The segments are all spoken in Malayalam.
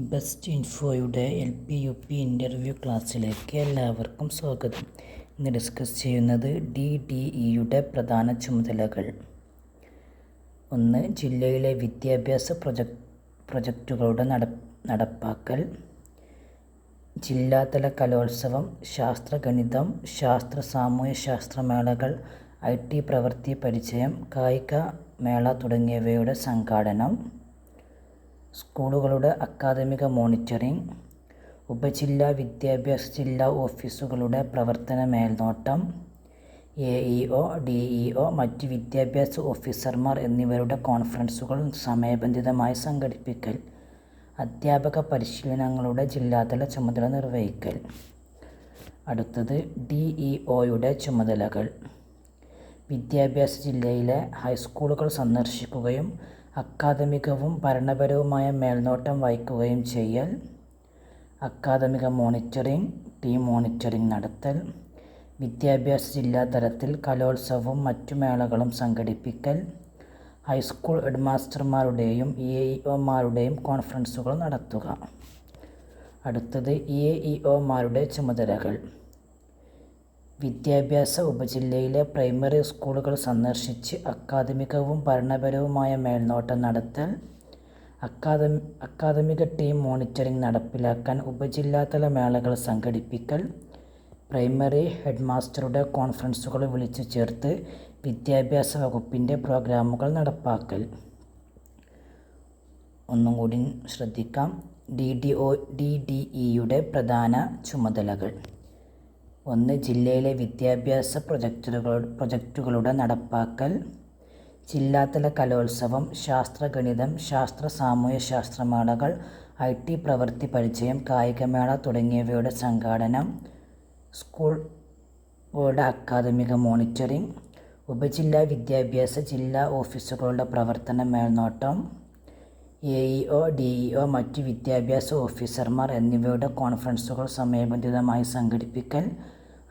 ബെസ്റ്റ് ഇൻഫോയുടെ LP-UP ഇൻ്റർവ്യൂ ക്ലാസ്സിലേക്ക് എല്ലാവർക്കും സ്വാഗതം. ഇന്ന് ഡിസ്കസ് ചെയ്യുന്നത് DDEയുടെ പ്രധാന ചുമതലകൾ. 1. ജില്ലയിലെ വിദ്യാഭ്യാസ പ്രൊജക്റ്റുകളുടെ നടപ്പാക്കൽ. ജില്ലാതല കലോത്സവം, ശാസ്ത്ര ഗണിതം, ശാസ്ത്ര സാമൂഹ്യ ശാസ്ത്രമേളകൾ, IT പ്രവൃത്തി പരിചയം, കായിക മേള തുടങ്ങിയവയുടെ സംഘാടനം. സ്കൂളുകളുടെ അക്കാദമിക മോണിറ്ററിംഗ്. ഉപജില്ലാ വിദ്യാഭ്യാസ ജില്ലാ ഓഫീസുകളുടെ പ്രവർത്തന മേൽനോട്ടം. AEO, DEO, മറ്റ് വിദ്യാഭ്യാസ ഓഫീസർമാർ എന്നിവരുടെ കോൺഫറൻസുകൾ സമയബന്ധിതമായി സംഘടിപ്പിക്കൽ. അധ്യാപക പരിശീലനങ്ങളുടെ ജില്ലാതല ചുമതല നിർവഹിക്കൽ. അടുത്തത് DEOയുടെ ചുമതലകൾ. വിദ്യാഭ്യാസ ജില്ലയിലെ ഹൈസ്കൂളുകൾ സന്ദർശിക്കുകയും അക്കാദമികവും ഭരണപരവുമായ മേൽനോട്ടം വഹിക്കുകയും ചെയ്യൽ. അക്കാദമിക മോണിറ്ററിംഗ്, ടീം മോണിറ്ററിംഗ് നടത്തൽ. വിദ്യാഭ്യാസ ജില്ലാ തലത്തിൽ കലോത്സവവും മറ്റു മേളകളും സംഘടിപ്പിക്കൽ. ഹൈസ്കൂൾ ഹെഡ്മാസ്റ്റർമാരുടെയും AEOമാരുടെയും കോൺഫറൻസുകൾ നടത്തുക. അടുത്തത് AEOമാരുടെ ചുമതലകൾ. വിദ്യാഭ്യാസ ഉപജില്ലയിലെ പ്രൈമറി സ്കൂളുകൾ സന്ദർശിച്ച് അക്കാദമികവും ഭരണപരവുമായ മേൽനോട്ടം നടത്തൽ. അക്കാദമിക ടീം മോണിറ്ററിംഗ് നടപ്പിലാക്കാൻ ഉപജില്ലാതല മേളകൾ സംഘടിപ്പിക്കൽ. പ്രൈമറി ഹെഡ്മാസ്റ്ററുടെ കോൺഫറൻസുകൾ വിളിച്ചു ചേർത്ത് വിദ്യാഭ്യാസ വകുപ്പിൻ്റെ പ്രോഗ്രാമുകൾ നടപ്പാക്കൽ. ഒന്നും കൂടി ശ്രദ്ധിക്കാം. DDEയുടെ പ്രധാന ചുമതലകൾ. 1. ജില്ലയിലെ വിദ്യാഭ്യാസ പ്രൊജക്റ്റുകളുടെ നടപ്പാക്കൽ. ജില്ലാതല കലോത്സവം, ശാസ്ത്ര ഗണിതം, ശാസ്ത്ര സാമൂഹ്യ ശാസ്ത്രമേളകൾ, IT പ്രവൃത്തി പരിചയം, കായികമേള തുടങ്ങിയവയുടെ സംഘാടനം. സ്കൂളുകളുടെ അക്കാദമിക മോണിറ്ററിംഗ്. ഉപജില്ലാ വിദ്യാഭ്യാസ ജില്ലാ ഓഫീസുകളുടെ പ്രവർത്തന മേൽനോട്ടം. AEO, DEO, മറ്റ് വിദ്യാഭ്യാസ ഓഫീസർമാർ എന്നിവയുടെ കോൺഫറൻസുകൾ സമയബന്ധിതമായി സംഘടിപ്പിക്കൽ.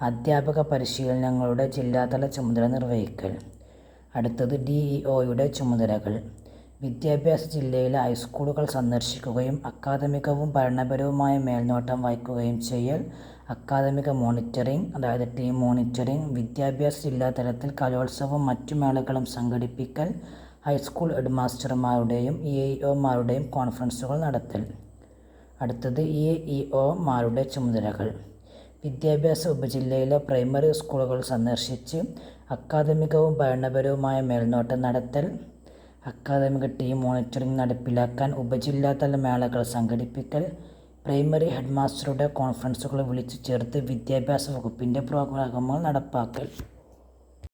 അധ്യാപക പരിശീലനങ്ങളുടെ ജില്ലാതല ചുമതല നിർവഹിക്കൽ. അടുത്തത് DEOയുടെ ചുമതലകൾ. വിദ്യാഭ്യാസ ജില്ലയിലെ ഹൈസ്കൂളുകൾ സന്ദർശിക്കുകയും അക്കാദമികവും ഭരണപരവുമായ മേൽനോട്ടം വഹിക്കുകയും ചെയ്യൽ. അക്കാദമിക മോണിറ്ററിംഗ്, അതായത് ടീം മോണിറ്ററിംഗ്. വിദ്യാഭ്യാസ ജില്ലാ തലത്തിൽ കലോത്സവവും മറ്റു മേളകളും സംഘടിപ്പിക്കൽ. ഹൈസ്കൂൾ ഹെഡ്മാസ്റ്റർമാരുടെയും AEOമാരുടെയും കോൺഫറൻസുകൾ നടത്തൽ. അടുത്തത് AEOമാരുടെ ചുമതലകൾ. വിദ്യാഭ്യാസ ഉപജില്ലയിലെ പ്രൈമറി സ്കൂളുകൾ സന്ദർശിച്ച് അക്കാദമികവും ഭരണപരവുമായ മേൽനോട്ടം നടത്തൽ. അക്കാദമിക ടീം മോണിറ്ററിംഗ് നടപ്പിലാക്കാൻ ഉപജില്ലാതല മേളകൾ സംഘടിപ്പിക്കൽ. പ്രൈമറി ഹെഡ്മാസ്റ്ററുടെ കോൺഫറൻസുകൾ വിളിച്ചു ചേർത്ത് വിദ്യാഭ്യാസ വകുപ്പിൻ്റെ പ്രോഗ്രാമുകൾ നടപ്പാക്കൽ.